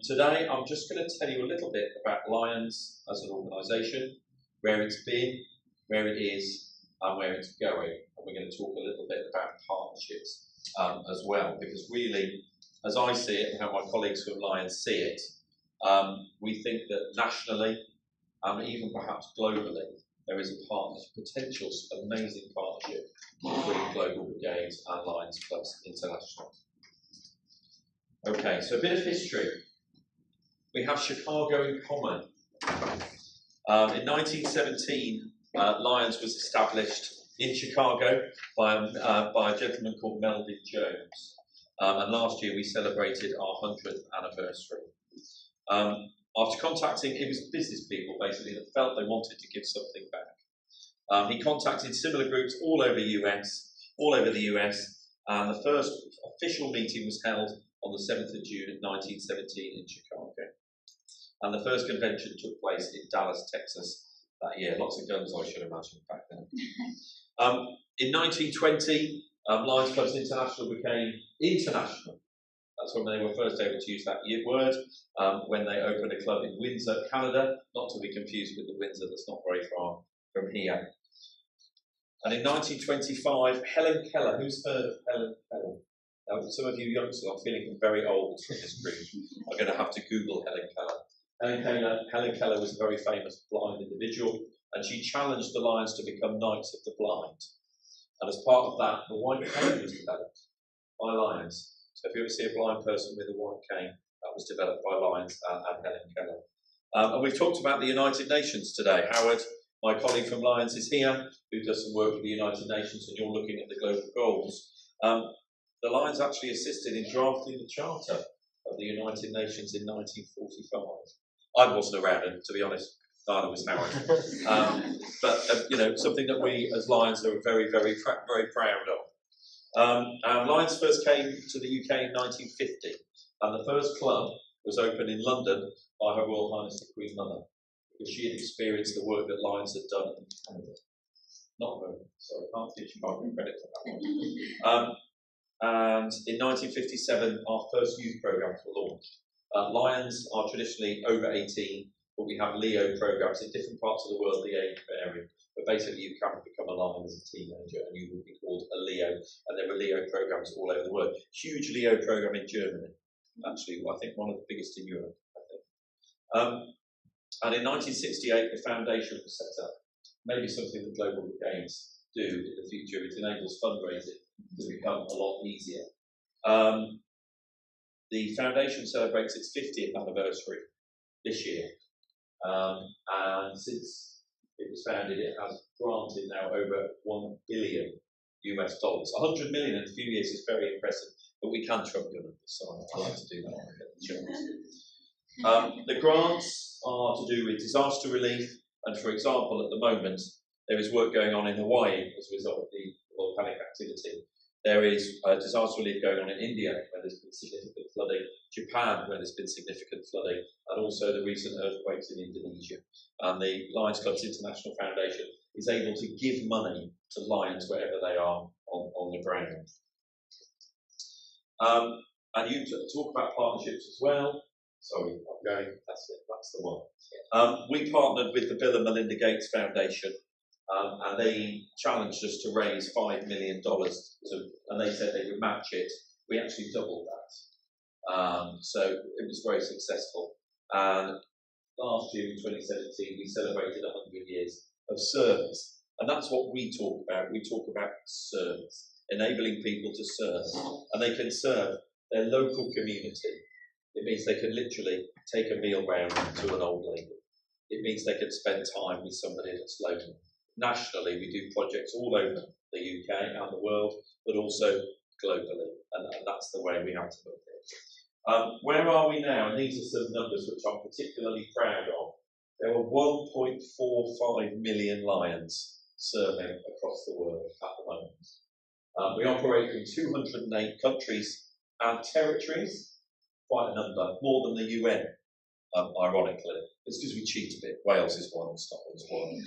Today I'm just going to tell you a little bit about Lions as an organisation, where it's been, where it is, and where it's going. And we're going to talk a little bit about partnerships as well, because really, as I see it and how my colleagues from Lions see it, we think that nationally and even perhaps globally, there is a potential amazing partnership between Global Brigades and Lions Clubs International. Okay, so a bit of history. We have Chicago in common. In 1917, Lions was established in Chicago by a gentleman called Melvin Jones. And last year we celebrated our 100th anniversary. After contacting, it was business people basically that felt they wanted to give something back. He contacted similar groups all over the US, and the first official meeting was held on the 7th of June of 1917 in Chicago. And the first convention took place in Dallas, Texas that year. Lots of guns, I should imagine, back then. In 1920, Lions Clubs International became international. That's when they were first able to use that word, when they opened a club in Windsor, Canada, not to be confused with the Windsor that's not very far from here. And in 1925, Helen Keller, who's heard of Helen Keller? Some of you youngsters, I'm feeling very old from this group, are going to have to Google Helen Keller. Helen Keller was a very famous blind individual, and she challenged the Lions to become Knights of the Blind. And as part of that, the white cane was developed by Lions. So if you ever see a blind person with a white cane, that was developed by Lions and Helen Keller. And we've talked about the United Nations today. Howard, my colleague from Lions, is here, who does some work with the United Nations, and you're looking at the global goals. The Lions actually assisted in drafting the Charter of the United Nations in 1945. I wasn't around, and to be honest, neither was Howard. But you know, something that we as Lions are very, very proud of. Lions first came to the UK in 1950, and the first club was opened in London by Her Royal Highness the Queen Mother, because she had experienced the work that Lions had done in Canada. Not very, sorry, can't give Chicago credit for that one. And in 1957, our first youth programs were launched. Lions are traditionally over 18, but we have Leo programs in different parts of the world. The age vary, but basically you can become a Lion as a teenager, and you would be called a Leo. And there were Leo programs all over the world. Huge Leo program in Germany, actually, I think one of the biggest in Europe. I think. And in 1968, the foundation was set up. Maybe something that Global Brigades do in the future. It enables fundraising to become a lot easier. The foundation celebrates its 50th anniversary this year, and since it was founded, it has granted now over $1 billion US. 100 million in a few years is very impressive, but we can trump government, so I like to do that. The grants are to do with disaster relief, and for example, at the moment, there is work going on in Hawaii as a result of the volcanic activity. There is disaster relief going on in India, where there's been significant flooding, Japan, where there's been significant flooding, and also the recent earthquakes in Indonesia. And the Lions Clubs International Foundation is able to give money to Lions wherever they are on the ground. And you talk about partnerships as well. Sorry, I'm going, that's it, that's the one. We partnered with the Bill and Melinda Gates Foundation, and they challenged us to raise $5 million, and they said they would match it. We actually doubled that. So it was very successful. And last year in 2017, we celebrated 100 years of service. And that's what we talk about. We talk about service, enabling people to serve. And they can serve their local community. It means they can literally take a meal round to an old lady. It means they can spend time with somebody that's local. Nationally, we do projects all over the UK and the world, but also globally, and that's the way we have to look at it. Where are we now? And these are some numbers which I'm particularly proud of. There are 1.45 million Lions serving across the world at the moment. We operate in 208 countries and territories, quite a number, more than the UN. Ironically, it's because we cheat a bit. Wales is one, Scotland's one.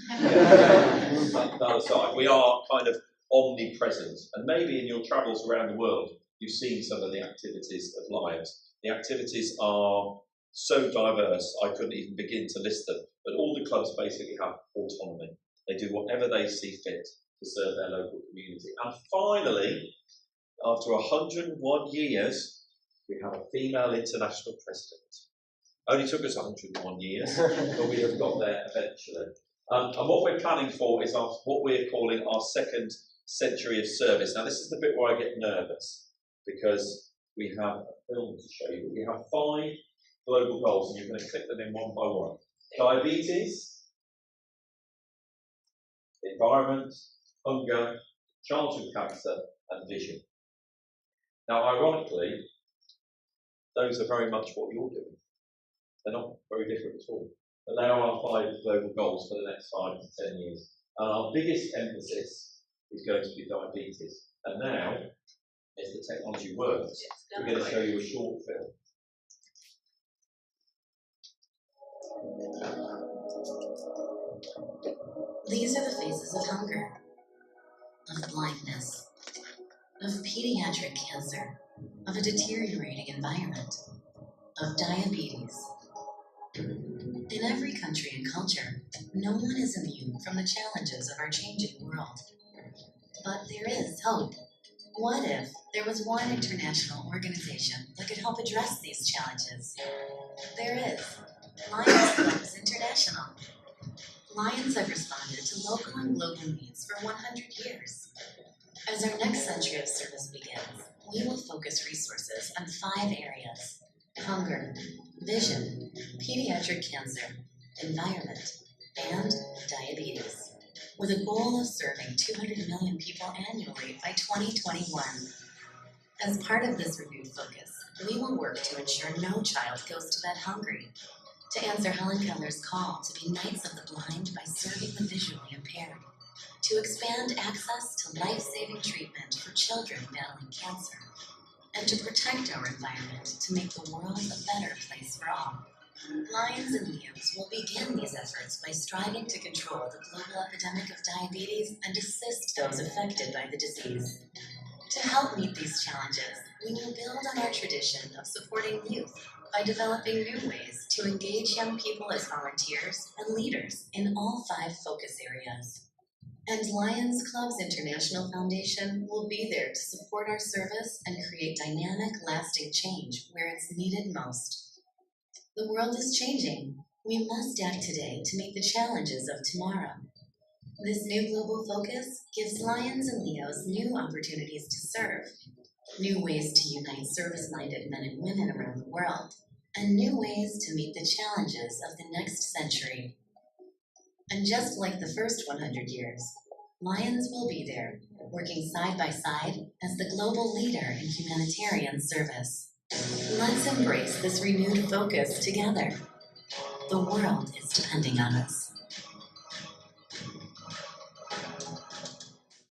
The other side, we are kind of omnipresent, and maybe in your travels around the world, you've seen some of the activities of Lions. The activities are so diverse, I couldn't even begin to list them. But all the clubs basically have autonomy. They do whatever they see fit to serve their local community. And finally, after 101 years, we have a female international president. Only took us 101 years, but we have got there eventually. And what we're planning for is what we're calling our second century of service. Now, this is the bit where I get nervous, because we have a film to show you, but we have 5 global goals, and you're going to click them in one by one. Diabetes, environment, hunger, childhood cancer, and vision. Now, ironically, those are very much what you're doing. They're not very different at all. But they are our 5 global goals for the next 5 to 10 years. And our biggest emphasis is going to be diabetes. And now, as the technology works, we're going to show you a short film. These are the faces of hunger, of blindness, of pediatric cancer, of a deteriorating environment, of diabetes. In every country and culture, no one is immune from the challenges of our changing world. But there is hope. What if there was one international organization that could help address these challenges? There is. Lions Clubs International. Lions have responded to local and global needs for 100 years. As our next century of service begins, we will focus resources on 5 areas: hunger, vision, pediatric cancer, environment, and diabetes, with a goal of serving 200 million people annually by 2021. As part of this renewed focus, we will work to ensure no child goes to bed hungry, to answer Helen Keller's call to be Knights of the Blind by serving the visually impaired, to expand access to life-saving treatment for children battling cancer, and to protect our environment to make the world a better place for all. Lions and Leos will begin these efforts by striving to control the global epidemic of diabetes and assist those affected by the disease. To help meet these challenges, we will build on our tradition of supporting youth by developing new ways to engage young people as volunteers and leaders in all 5 focus areas. And Lions Clubs International Foundation will be there to support our service and create dynamic, lasting change where it's needed most. The world is changing. We must act today to meet the challenges of tomorrow. This new global focus gives Lions and Leos new opportunities to serve, new ways to unite service-minded men and women around the world, and new ways to meet the challenges of the next century. And just like the first 100 years, Lions will be there, working side by side as the global leader in humanitarian service. Let's embrace this renewed focus together. The world is depending on us.